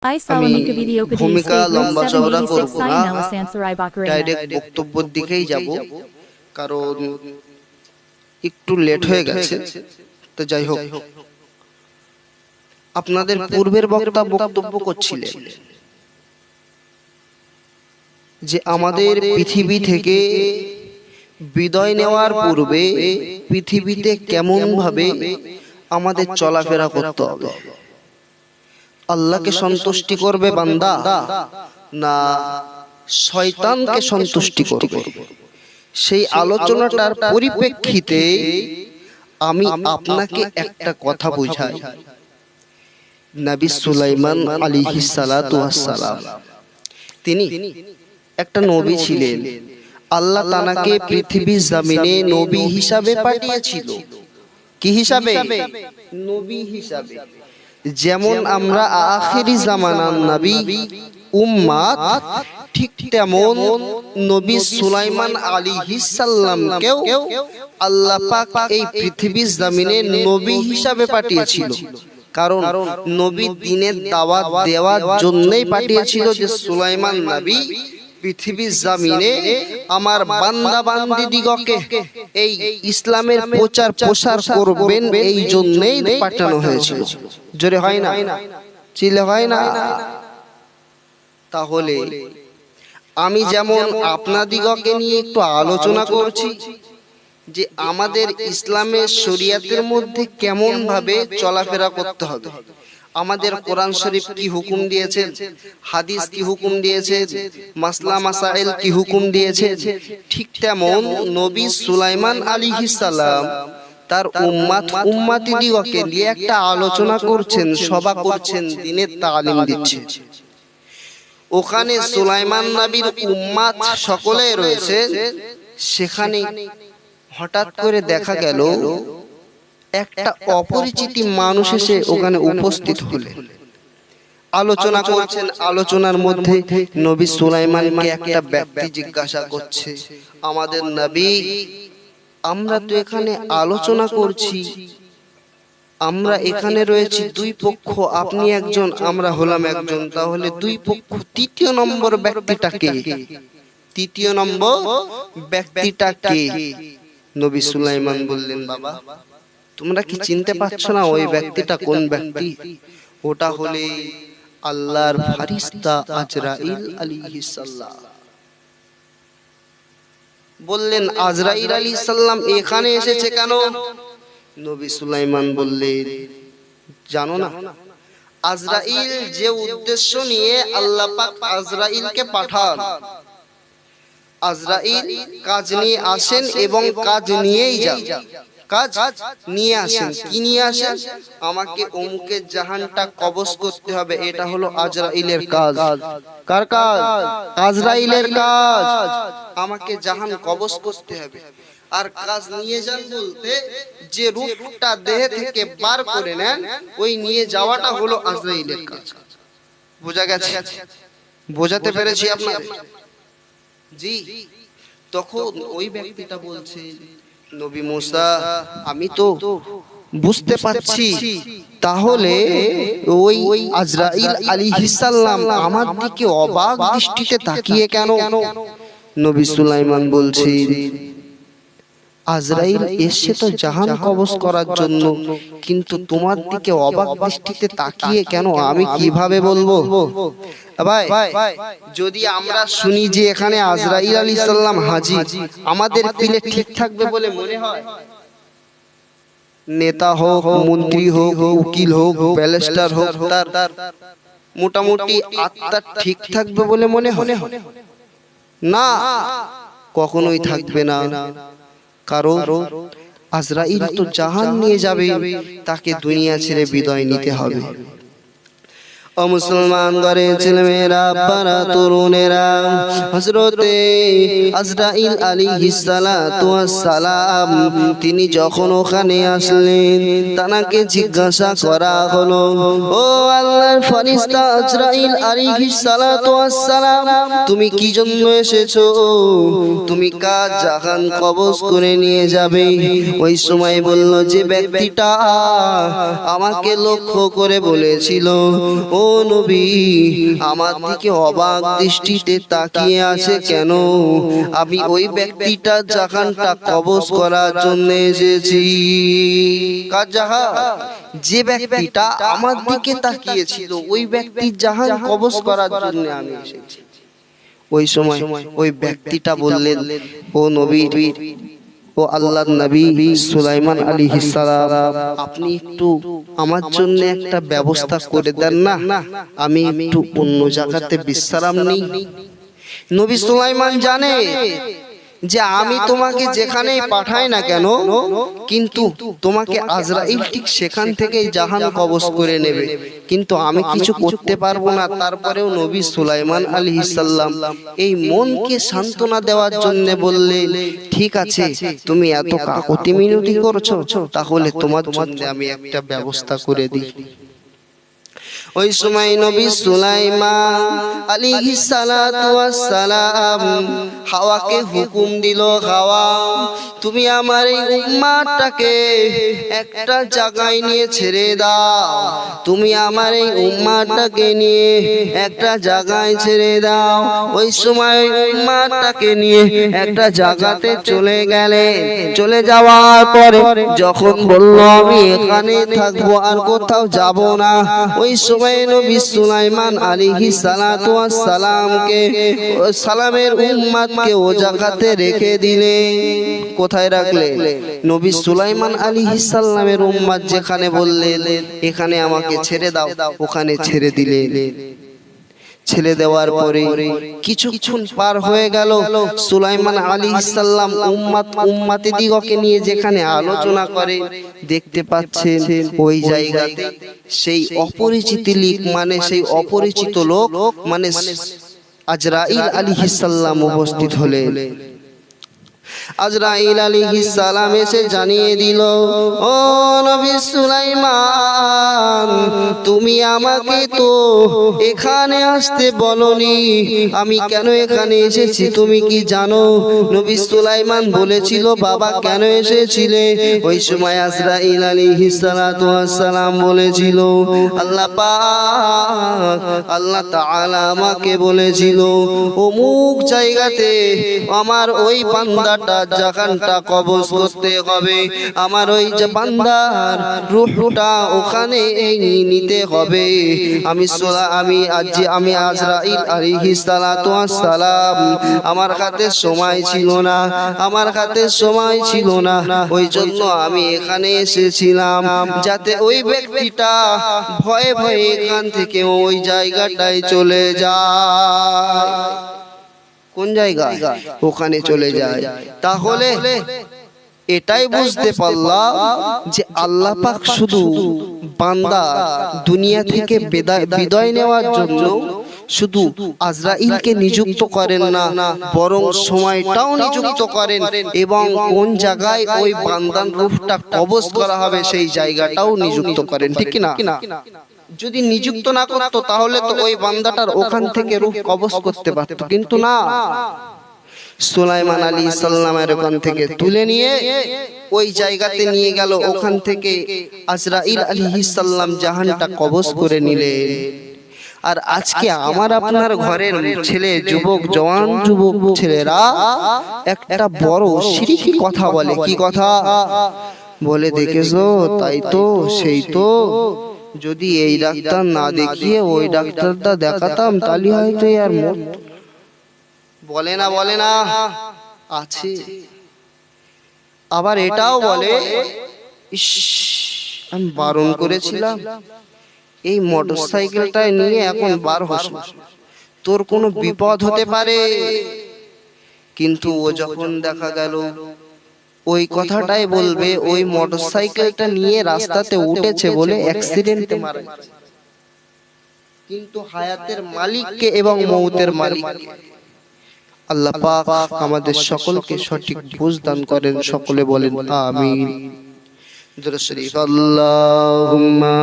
আমি ভূমিকা লম্বা চওড়া করব না, ডাইরেক্ট বক্তব্যের দিকেই যাব, কারণ একটু লেট হয়ে গেছে। তো যাই হোক, আপনাদের পূর্বের বক্তা বক্তব্য করছিলেন যে আমাদের পৃথিবী থেকে বিদায় নেওয়ার পূর্বে পৃথিবীতে কেমন ভাবে আমাদের চলাফেরা করতে হবে, আল্লাহকে সন্তুষ্টি করবে বান্দা না শয়তানকে সন্তুষ্টি করবে। সেই আলোচনাটার পরিপ্রেক্ষিতে আমি আপনাকে একটা কথা বুঝাই। নবী সুলাইমান আলাইহিস সালাতু ওয়াস সালাম তিনি একটা নবী ছিলেন। আল্লাহ তাআলাকে পৃথিবীর জমিনে নবী হিসাবে পাঠিয়েছিল। কি হিসাবে? নবী হিসাবে। যেমন আমরা আখিরি জামানার নবী উম্মত, ঠিক তেমন নবী সুলাইমান আলাইহিস সালামকেও আল্লাহ পাক এই পৃথিবীর জমিনে নবী হিসাবে পাঠিয়েছিল। কারণ নবী দ্বীনের দাওয়াত দেওয়ার জন্যই পাঠিয়েছিল, যে সুলাইমান নবী পৃথিবীর জমিনে আমার বান্দা বান্দীদিগকে এই ইসলামের প্রচার প্রসার করবেন, এই জন্যই পাঠানো হয়েছিল। জোরে হয় না? চিলে হয় না? তাহলে আমি যেমন আপনাদিগকে নিয়ে একটু আলোচনা করছি যে আমাদের ইসলামের শরীয়তের মধ্যে কেমন ভাবে চলাফেরা করতে হবে, আমাদের কোরআন শরীফ কি হুকুম দিয়েছে, হাদিস কি হুকুম দিয়েছে, মাসলা মাসাইল কি হুকুম দিয়েছে, ঠিক তেমন নবী সুলাইমান আলাইহিস সালাম তার উম্মতিদিগকে নিয়ে একটা আলোচনা করছেন, সভা করছেন, দ্বীনের তালিম দিচ্ছেন। ওখানে সুলাইমান নবীর উম্মত সকলে রয়েছে। সেখানে হঠাৎ করে দেখা গেল একটা অপরিচিত মানুষ এসে ওখানে উপস্থিত হলেন, আলোচনা করছেন। আলোচনার মধ্যে নবী সুলাইমানকে একটা ব্যক্তি জিজ্ঞাসা করছে, আমাদের নবী, আমরা তো এখানে আলোচনা করছি, আমরা এখানে রয়েছি দুই পক্ষ, আপনি একজন, আমরা হলাম একজন, তাহলে দুই পক্ষ তৃতীয় নম্বর ব্যক্তিটাকে, তৃতীয় নম্বর ব্যক্তিটাকে? নবী সুলাইমান বললেন, বাবা তোমরা কি চিনতে পারছো না ওই ব্যক্তিটা কোন ব্যক্তি? ওটা হলে আল্লাহর ফেরেশতা আজরাইল আলাইহিস সালাম। বললেন, আজরাইল আলাইহিস সালাম এখানে এসেছে কেন? নবী সুলাইমান বললেন, জানো না, আজরাইল যে উদ্দেশ্য নিয়ে আল্লাহ পাক আজরাইলকে পাঠান, আজরাইল কাজ নিয়ে আসেন এবং কাজ নিয়েই যান, কাজ নিয়ে আসেন। কি নিয়ে আসেন? আমাকে অমুকের জাহানটা কবজ করতে হবে, এটা হলো আজরাইলের কাজ। কার কাজ? আজরাইলের কাজ। আমাকে জাহান কবজ করতে হবে। আর কাজ নিয়ে যান বলতে যে রূহটা দেহ থেকে বার করে নেন, ওই নিয়ে যাওয়াটা হলো আজরাইলের কাজ। বোঝা গেছে? বোঝাতে পেরেছি আপনাদের? জি। তখন ওই ব্যক্তিটা বলছে, নবী মুসা, আমি তো বুঝতে পারছি, তাহলে ওই আজরাইল আলাইহিস সালাম আমার দিকে অবাক দৃষ্টিতে তাকিয়ে কেন? নবী সুলাইমান বলছে, আজরাইল এসে তো জাহান কবজ করার জন্য, কিন্তু তোমার দিকে অবাক দৃষ্টিতে তাকিয়ে কেন আমি কিভাবে বলবো? ভাই, যদি আমরা শুনি যে এখানে আজরাইল আলাইহিস সালাম হাজির, আমাদের পিলে ঠিক থাকবে বলে মনে হয়? নেতা হোক, মন্ত্রী হোক, উকিল হোক, ব্যারিস্টার হোক, তার মোটামুটি আত্মা ঠিক থাকবে বলে মনে হয় না, কখনোই থাকবে না। কারণ আজরাইল তো জাহান নিয়ে যাবে, তাকে দুনিয়া ছেড়ে বিদায় নিতে হবে। ও মুসলমান ঘরের ছেলেমেয়েরা, পাড়া তরুণেরা, হযরতে আজরাইল আলাইহিস সালাতু ওয়াস সালাম তিনি যখন ওখানে আসলেন, তাকে জিজ্ঞাসা করা হলো, ও আল্লাহর ফেরেশতা আজরাইল আলাইহিস সালাতু ওয়াস সালাম, তুমি কি জন্য এসেছো? তুমি কার জাহান কবজ করে নিয়ে যাবে? ওই সময় বলল, যে ব্যক্তিটা আমাকে লক্ষ্য করে বলেছিল, ও নবী, আমার দিকে অবাক দৃষ্টিতে তাকিয়ে আছে কেন? আমি ওই ব্যক্তিটার জাহানটা কবজ করার জন্য এসেছি। কার জাহান? যে ব্যক্তিটা আমার দিকে তাকিয়েছিল ওই ব্যক্তির জাহান কবজ করার জন্য আমি এসেছি। ওই সময় ওই ব্যক্তিটা বললেন, ও নবী, ও আল্লাহর নবী সুলাইমান আলাইহিস সালাম, আপনি একটু আমার জন্য একটা ব্যবস্থা করে দেন না, আমি একটু অন্য জায়গাতে বিশ্রাম নিই। নবী সুলাইমান জানে যে আমি তোমাকে যেখানেই পাঠাই না কেন, কিন্তু তোমাকে আজরাইল ঠিক সেখান থেকেই জাহান কবজ করে নেবে, কিন্তু আমি কিছু করতে পারবো না। তারপরেও নবী সুলাইমান আলাইহিস সালাম এই মনকে সান্ত্বনা দেওয়ার জন্য বললেন, ঠিক আছে, তুমি এত কাকুতি মিনতি করছো, তাহলে তোমার জন্য আমি একটা ব্যবস্থা করে দিই। ওই সময় নবী সুলাইমান আলাইহিস সালাতু ওয়াস সালাম হাওয়াকে হুকুম দিল, হাওয়া, তুমি আমার এই উম্মতটাকে একটা জায়গায় নিয়ে ছেড়ে দাও, তুমি আমার এই উম্মতটাকে নিয়ে একটা জায়গায় ছেড়ে দাও। ওই সময় উম্মতটাকে নিয়ে একটা জায়গাতে চলে গেলে, চলে যাওয়ার পরে যখন বলল আমি এখানে থাকবো আর কোথাও যাব না, ওই সময় নবী সুলাইমান আলাইহিস সালাতু ওয়াস সালামকে সালামের উম্মতকে ও জায়গাতে রেখে দিলেন। কোথায় রাখলেন? নবী সুলাইমান আলাইহিস সালামের উম্মত যেখানে বললেন এখানে আমাকে ছেড়ে দাও, ওখানে ছেড়ে দিলেন। ছেড়ে দেওয়ার পরে কিছুক্ষণ পার হয়ে গেল, সুলাইমান আলাইহিস সালাম উম্মতিদিগকে নিয়ে যেখানে আলোচনা করে, দেখতে পাচ্ছেন ওই জায়গাতে সেই অপরিচিত লোক, মানে সেই অপরিচিত লোক মানে আজরাইল আলাইহিস সালাম উপস্থিত হলেন। আজরাইল আলাইহিস সালাম এসে জানিয়ে দিল, ও নবী সুলাইমান, তুমি আমাকে তো এখানে আসতে বলনি, আমি কেন এখানে এসেছি তুমি কি জানো? নবী সুলাইমান বলেছিল, বাবা কেন এসেছিলে? ওই সময় আজরাইল আলাইহিস সালাতু ওয়াস সালাম বলেছিল, আল্লাহ পাক, আল্লাহ তাআলা আমাকে বলেছিল অমুক জায়গাতে আমার ওই বান্দাটা জাহানটা কবজ করতে হবে, আমার ওই যে বান্দার রূহটা ওখানে নিতে হবে। আমি আজরাইল আলাইহিস সালাতু ওয়াস সালাম আমার হাতে সময় ছিল না, আমার হাতে সময় ছিল না, ওই জন্য আমি এখানে এসেছিলাম যাতে ওই ব্যক্তিটা ভয়ে ভয়ে এখান থেকে ওই জায়গাটায় চলে যায়। কোন জায়গা? ওখানে চলে যায়। তাহলে এটাই বুঝতে পারলাম যে আল্লাহ পাক শুধু বান্দা দুনিয়া থেকে বিদায় নেওয়ার জন্য শুধু আজরাইলকে নিযুক্ত করেন না, বরং সময়টাও নিযুক্ত করেন, এবং কোন জায়গায় ওই বান্দার রূহটা কবজ করা হবে সেই জায়গাটাও নিযুক্ত করেন, ঠিক না? যদি নিযুক্ত না করতো তাহলে তো ওই বান্দাটার ওখান থেকে রূহ কবজ করতে পারতো, কিন্তু না, সুলাইমান আলাইহিস সালামের ওখান থেকে তুলে নিয়ে ওই জায়গাতে নিয়ে গেল, ওখান থেকে আজরাইল আলাইহিস সালাম জাহানটা কবজ করে নিলেন। আর আজকে আমার আপনার ঘরের ছেলে, যুবক, জওয়ান যুবক ছেলেরা একটা বড় শিরকি কথা বলে। কি কথা বলে দেখেছো? তাই তো, সেই তো, যদি এই ডাক্তার না দেখিয়ে ওই ডাক্তারটা দেখাতাম তাহলে হয়তো আর বলে না, বলে না, আছে। আবার এটাও বলে, ইস, আমি বারণ করেছিলাম, এই মোটরসাইকেলটায় নিয়ে এখন বার হোস না, তোর কোনো বিপদ হতে পারে। কিন্তু ও যখন দেখা গেল ওই কথাটাই বলবে, ওই মোটরসাইকেলটা নিয়ে রাস্তাতে উঠেছে বলে অ্যাক্সিডেন্টে মারা গেছে, কিন্তু হায়াতের মালিককে এবং মৌতের মালিককে আল্লাহ পাক আমাদের সকলকে সঠিক বুঝ দান করেন। সকলে বলেন আমিন। দুরূদ শরীফ। আল্লাহুম্মা